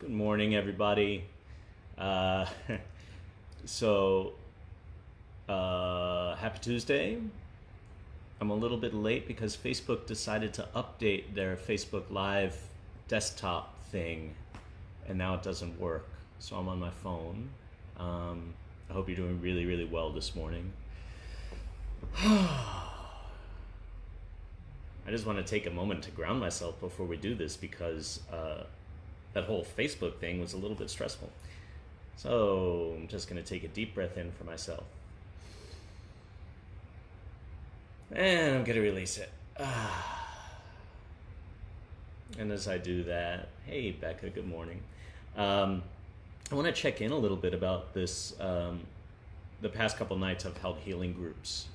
Good morning, everybody. Uh, so, happy Tuesday. I'm a little bit late because Facebook decided to update their Facebook Live desktop thing, and now it doesn't work. So I'm on my phone. I hope you're doing really, really well this morning. I just want to take a moment to ground myself before we do this because that whole Facebook thing was a little bit stressful. So I'm just going to take a deep breath in for myself. And I'm going to release it. And as I do that, hey, Becca, good morning. I want to check in a little bit about this. The past couple nights I've held healing groups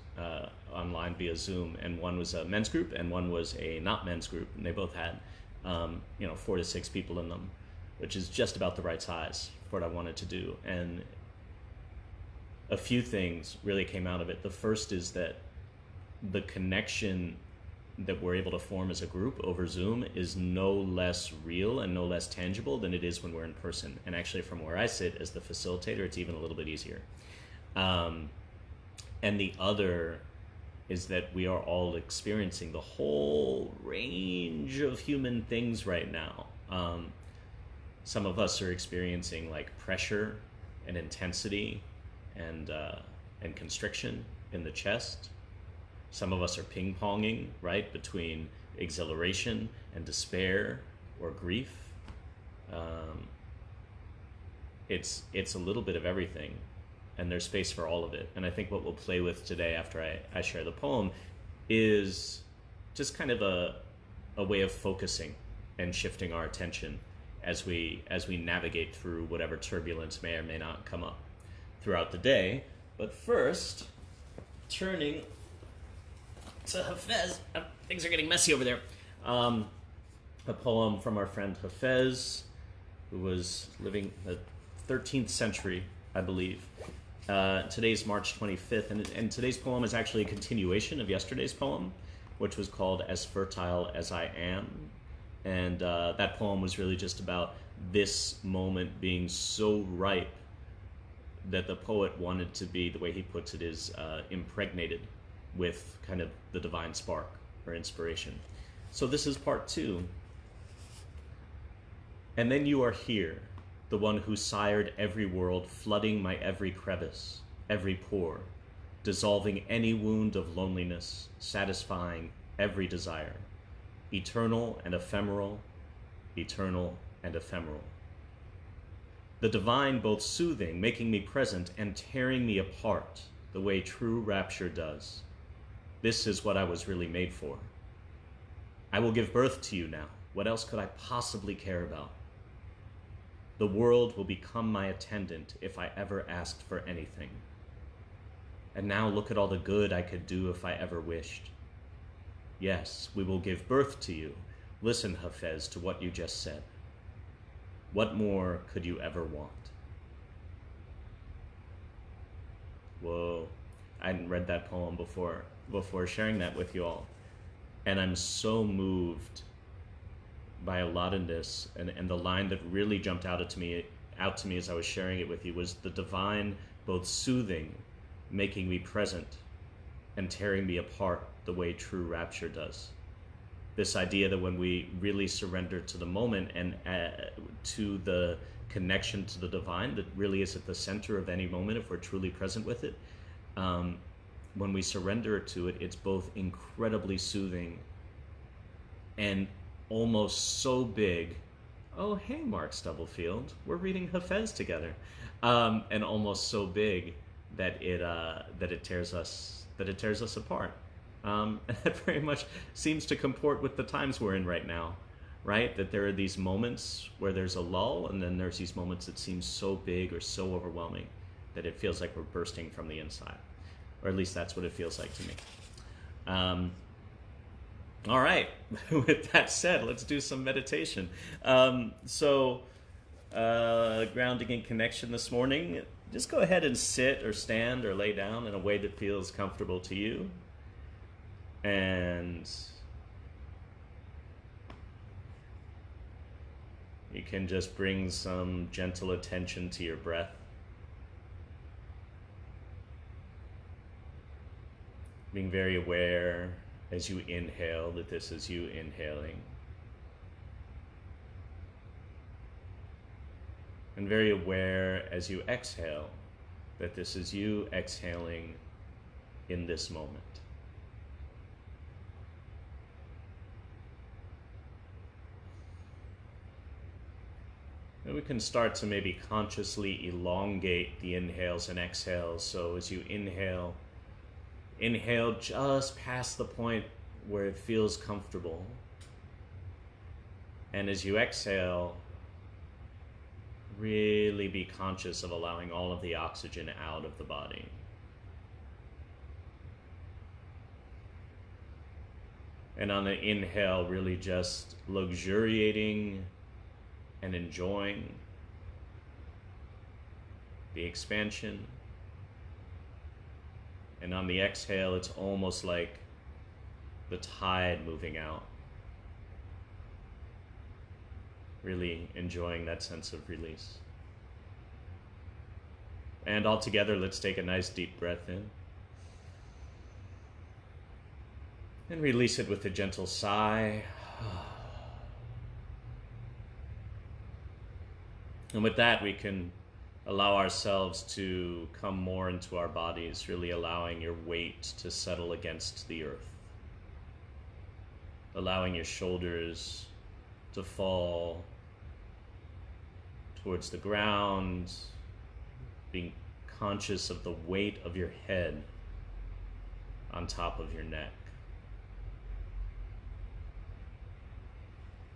online via Zoom, and one was a men's group and one was a not men's group, and they both had 4 to 6 people in them, which is just about the right size for what I wanted to do. And a few things really came out of it. The first is that the connection that we're able to form as a group over Zoom is no less real and no less tangible than it is when we're in person. And actually, from where I sit as the facilitator, it's even a little bit easier. And the other is that we are all experiencing the whole range of human things right now. Some of us are experiencing like pressure and intensity and constriction in the chest. Some of us are ping-ponging, right, between exhilaration and despair or grief. It's a little bit of everything, and there's space for all of it. And I think what we'll play with today after I share the poem is just kind of a way of focusing and shifting our attention as we navigate through whatever turbulence may or may not come up throughout the day. But first, turning to Hafiz. Things are getting messy over there. A poem from our friend Hafiz, who was living the 13th century, I believe. Today's March 25th, and today's poem is actually a continuation of yesterday's poem, which was called As Fertile as I Am. And that poem was really just about this moment being so ripe that the poet wanted to be, the way he puts it, is impregnated with kind of the divine spark or inspiration. So this is part 2. And then you are here, the one who sired every world, flooding my every crevice, every pore, dissolving any wound of loneliness, satisfying every desire, eternal and ephemeral, eternal and ephemeral. The divine both soothing, making me present, and tearing me apart, the way true rapture does. This is what I was really made for. I will give birth to you now. What else could I possibly care about? The world will become my attendant if I ever asked for anything. And now look at all the good I could do if I ever wished. Yes, we will give birth to you. Listen, Hafiz, to what you just said. What more could you ever want? Whoa, I hadn't read that poem before sharing that with you all. And I'm so moved by a lot in this, and the line that really jumped out to me as I was sharing it with you was the divine both soothing, making me present, and tearing me apart the way true rapture does. This idea that when we really surrender to the moment and to the connection to the divine that really is at the center of any moment, if we're truly present with it, when we surrender to it, it's both incredibly soothing and almost so big. Oh, hey, Mark Stubblefield, we're reading Hafiz together, and almost so big that it tears us apart. And that very much seems to comport with the times we're in right now, right? That there are these moments where there's a lull, and then there's these moments that seem so big or so overwhelming that it feels like we're bursting from the inside, or at least that's what it feels like to me. All right, with that said, let's do some meditation. Grounding in connection this morning, just go ahead and sit or stand or lay down in a way that feels comfortable to you. And You can just bring some gentle attention to your breath. Being very aware as you inhale that this is you inhaling. And very aware as you exhale that this is you exhaling in this moment. And we can start to maybe consciously elongate the inhales and exhales. So as you inhale, inhale just past the point where it feels comfortable. And as you exhale, really be conscious of allowing all of the oxygen out of the body. And on the inhale, really just luxuriating and enjoying the expansion. And on the exhale, it's almost like the tide moving out. Really enjoying that sense of release. And all together, let's take a nice deep breath in. And release it with a gentle sigh. And with that, we can allow ourselves to come more into our bodies, really allowing your weight to settle against the earth. Allowing your shoulders to fall towards the ground, being conscious of the weight of your head on top of your neck.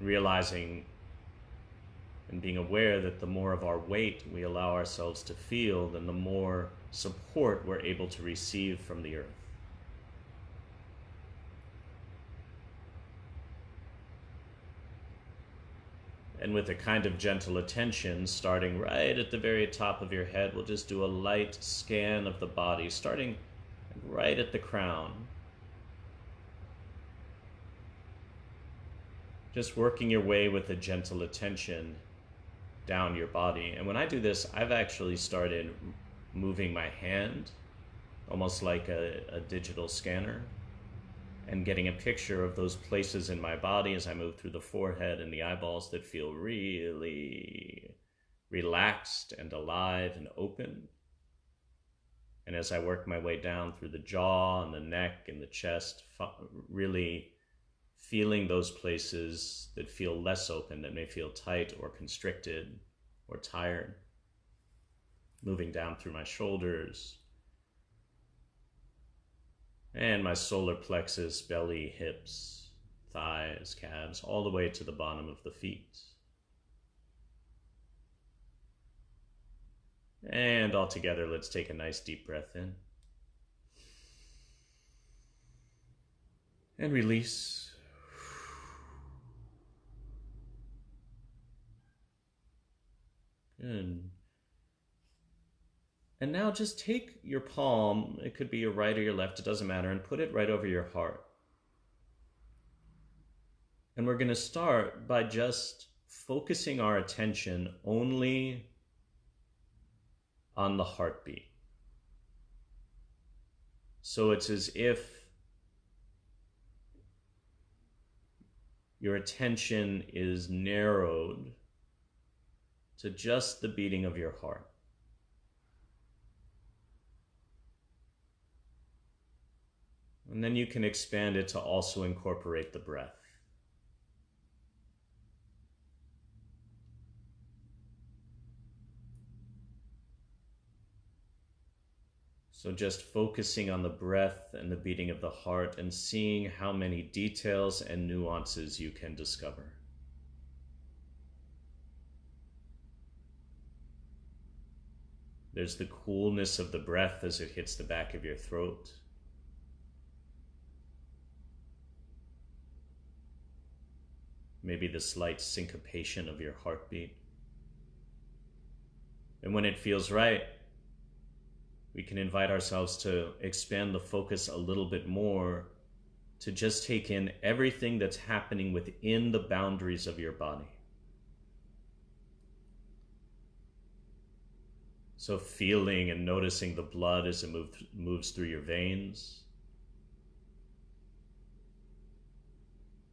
Realizing and being aware that the more of our weight we allow ourselves to feel, then the more support we're able to receive from the earth. And with a kind of gentle attention, starting right at the very top of your head, we'll just do a light scan of the body, starting right at the crown. Just working your way with a gentle attention down your body. And when I do this, I've actually started moving my hand, almost like a digital scanner, and getting a picture of those places in my body as I move through the forehead and the eyeballs that feel really relaxed and alive and open. And as I work my way down through the jaw and the neck and the chest, really feeling those places that feel less open, that may feel tight or constricted or tired. Moving down through my shoulders and my solar plexus, belly, hips, thighs, calves, all the way to the bottom of the feet. And all together, let's take a nice deep breath in. And release. Good. And now just take your palm, it could be your right or your left, it doesn't matter, and put it right over your heart. And we're going to start by just focusing our attention only on the heartbeat. So it's as if your attention is narrowed to just the beating of your heart. And then you can expand it to also incorporate the breath. So just focusing on the breath and the beating of the heart and seeing how many details and nuances you can discover. There's the coolness of the breath as it hits the back of your throat. Maybe the slight syncopation of your heartbeat. And when it feels right, we can invite ourselves to expand the focus a little bit more to just take in everything that's happening within the boundaries of your body. So feeling and noticing the blood as it moves through your veins.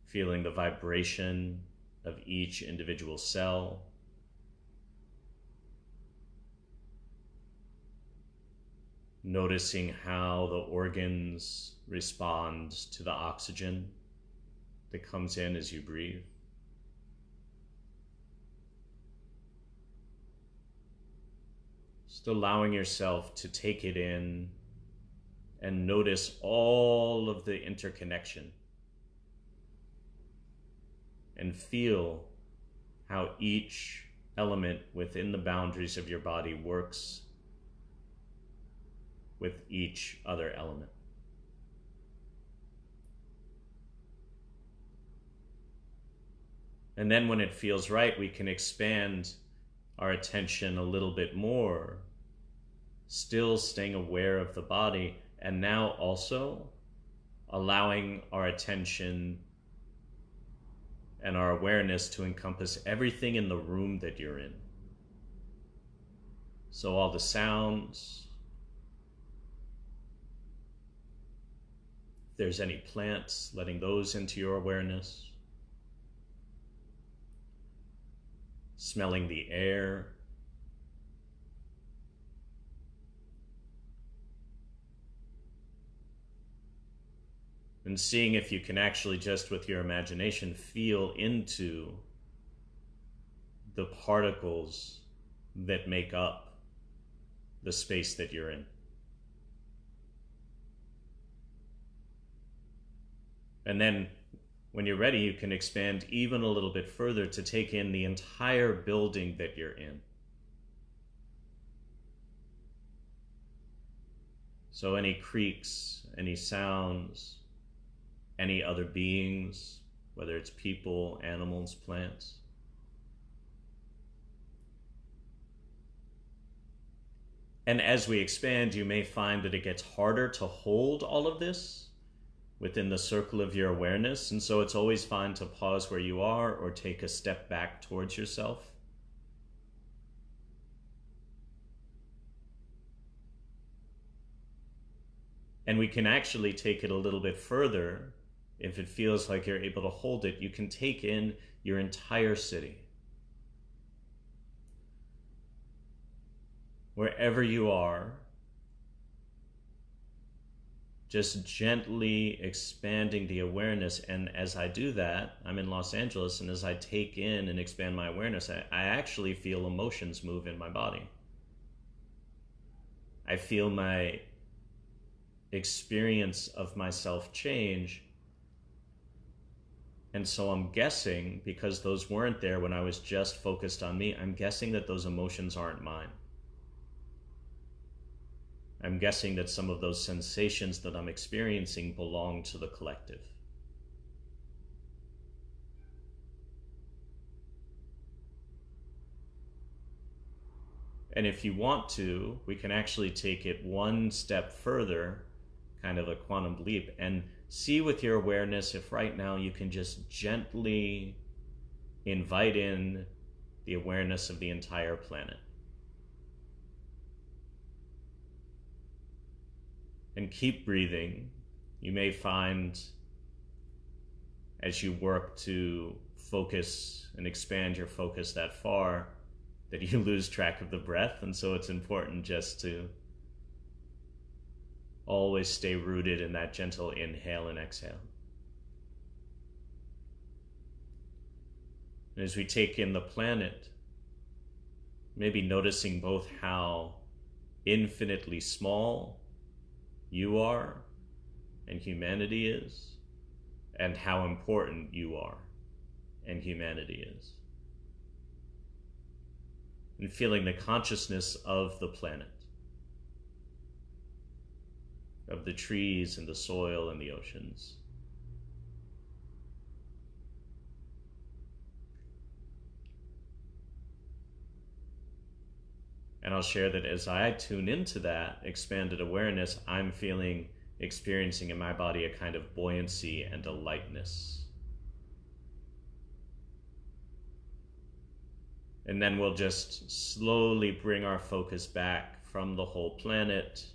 Feeling the vibration of each individual cell. Noticing how the organs respond to the oxygen that comes in as you breathe. Just allowing yourself to take it in and notice all of the interconnection and feel how each element within the boundaries of your body works with each other element. And then when it feels right, we can expand our attention a little bit more, still staying aware of the body, and now also allowing our attention and our awareness to encompass everything in the room that you're in. So all the sounds, if there's any plants, letting those into your awareness. Smelling the air. And seeing if you can actually just with your imagination feel into the particles that make up the space that you're in. And then when you're ready, you can expand even a little bit further to take in the entire building that you're in. So any creaks, any sounds, any other beings, whether it's people, animals, plants. And as we expand, you may find that it gets harder to hold all of this within the circle of your awareness, and so it's always fine to pause where you are or take a step back towards yourself. And we can actually take it a little bit further. If it feels like you're able to hold it, you can take in your entire city. Wherever you are, just gently expanding the awareness. And as I do that, I'm in Los Angeles, and as I take in and expand my awareness, I actually feel emotions move in my body. I feel my experience of myself change. And so I'm guessing, because those weren't there when I was just focused on me, I'm guessing that those emotions aren't mine. I'm guessing that some of those sensations that I'm experiencing belong to the collective. And if you want to, we can actually take it one step further, kind of a quantum leap, and see with your awareness if right now you can just gently invite in the awareness of the entire planet. And keep breathing. You may find as you work to focus and expand your focus that far that you lose track of the breath, and so it's important just to always stay rooted in that gentle inhale and exhale. And as we take in the planet, maybe noticing both how infinitely small you are and humanity is, and how important you are and humanity is. And feeling the consciousness of the planet, of the trees and the soil and the oceans. And I'll share that as I tune into that expanded awareness, I'm experiencing in my body a kind of buoyancy and a lightness. And then we'll just slowly bring our focus back from the whole planet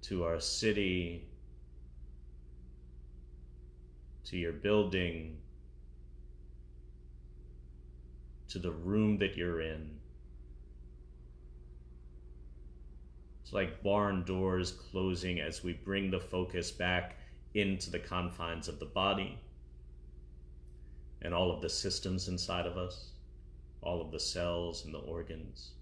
to our city, to your building, to the room that you're in. It's like barn doors closing as we bring the focus back into the confines of the body and all of the systems inside of us, all of the cells and the organs.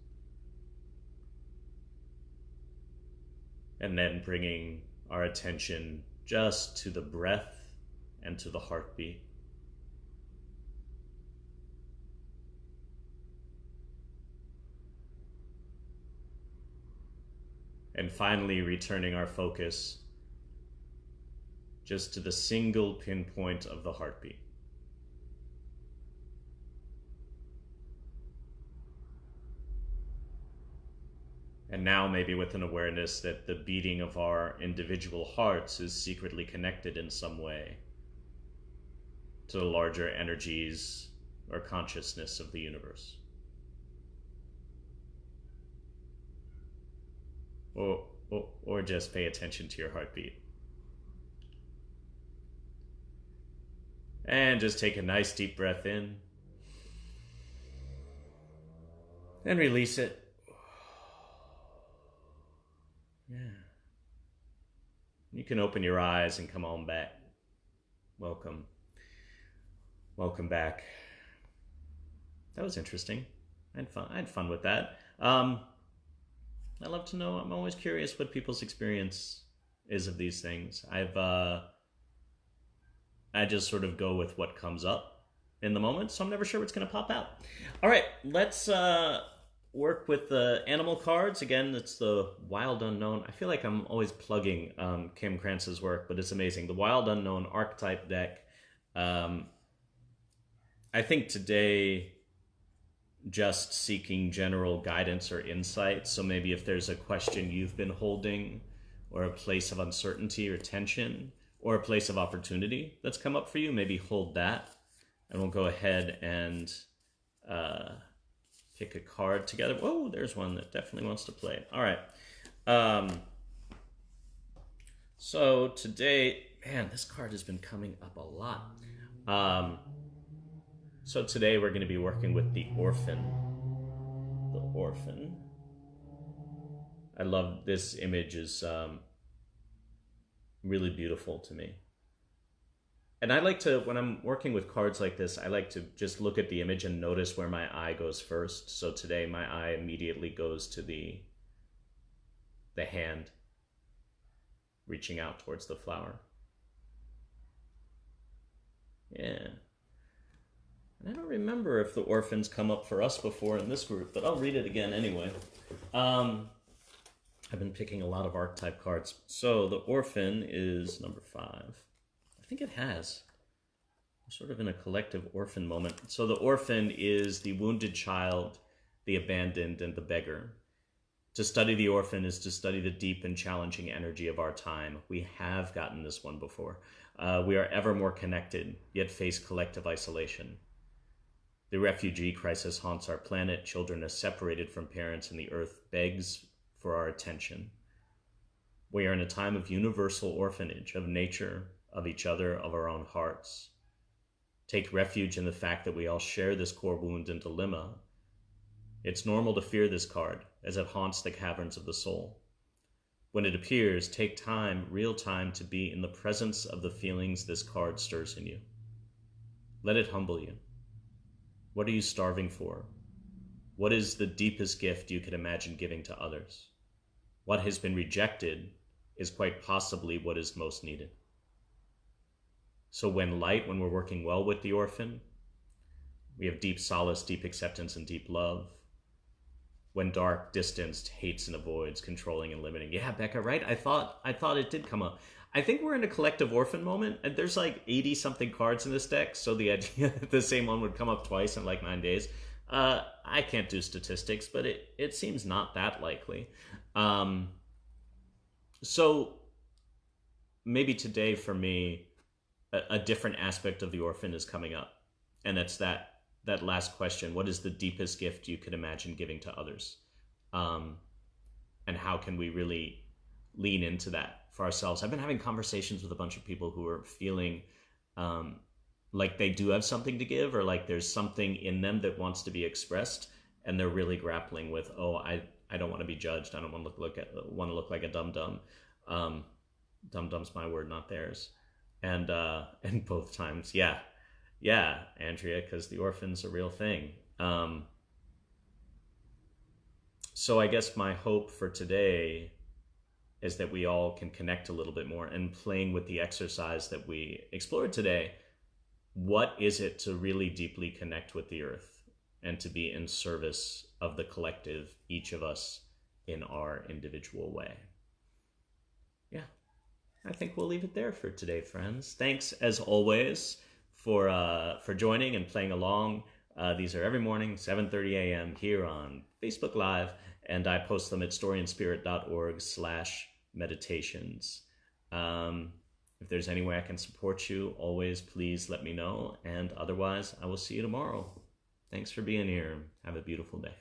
And then bringing our attention just to the breath and to the heartbeat. And finally returning our focus just to the single pinpoint of the heartbeat. And now maybe with an awareness that the beating of our individual hearts is secretly connected in some way to the larger energies or consciousness of the universe. Or just pay attention to your heartbeat. And just take a nice deep breath in and release it. Yeah. You can open your eyes and come on back. Welcome. Welcome back. That was interesting. I had fun with that. I love to know. I'm always curious what people's experience is of these things. I just sort of go with what comes up in the moment, so I'm never sure what's going to pop out. All right, let's work with the animal cards. Again, it's the Wild Unknown. I feel like I'm always plugging Kim Krantz's work, but it's amazing. The Wild Unknown archetype deck. I think today, just seeking general guidance or insight. So maybe if there's a question you've been holding, or a place of uncertainty or tension, or a place of opportunity that's come up for you, maybe hold that. And we'll go ahead and pick a card together. Whoa, there's one that definitely wants to play. All right. So today, man, this card has been coming up a lot. So today we're going to be working with the Orphan. The Orphan. I love this image. Is really beautiful to me. And I like to, when I'm working with cards like this, I like to just look at the image and notice where my eye goes first. So today my eye immediately goes to the hand reaching out towards the flower. Yeah. And I don't remember if the Orphans come up for us before in this group, but I'll read it again anyway. I've been picking a lot of archetype cards. So the Orphan is number 5. I think it has. We're sort of in a collective orphan moment. So the Orphan is the wounded child, the abandoned, and the beggar. To study the Orphan is to study the deep and challenging energy of our time. We have gotten this one before. We are ever more connected, yet face collective isolation. The refugee crisis haunts our planet. Children are separated from parents, and the earth begs for our attention. We are in a time of universal orphanage of nature, of each other, of our own hearts. Take refuge in the fact that we all share this core wound and dilemma. It's normal to fear this card, as it haunts the caverns of the soul. When it appears, take time, real time, to be in the presence of the feelings this card stirs in you. Let it humble you. What are you starving for? What is the deepest gift you could imagine giving to others? What has been rejected is quite possibly what is most needed. So when we're working well with the Orphan, we have deep solace, deep acceptance, and deep love. When dark, distanced, hates and avoids, controlling and limiting. Yeah, Becca, right? I thought it did come up. I think we're in a collective Orphan moment, and there's like 80-something cards in this deck, so the idea that the same one would come up twice in like 9 days, I can't do statistics, but it seems not that likely. So maybe today for me, a different aspect of the Orphan is coming up, and it's that that last question, what is the deepest gift you could imagine giving to others? And how can we really lean into that for ourselves? I've been having conversations with a bunch of people who are feeling like they do have something to give, or like there's something in them that wants to be expressed, and they're really grappling with, I don't want to be judged. I don't want to look like a dum-dum. Dum-dum's my word, not theirs. And both times, yeah, Andrea, because the orphan's a real thing. So I guess my hope for today is that we all can connect a little bit more, and playing with the exercise that we explored today. What is it to really deeply connect with the earth and to be in service of the collective, each of us in our individual way? Yeah, I think we'll leave it there for today, friends. Thanks as always for joining and playing along. These are every morning, 7:30 a.m. here on Facebook Live, and I post them at storyandspirit.org/meditations. If there's any way I can support you, always please let me know. And otherwise, I will see you tomorrow. Thanks for being here. Have a beautiful day.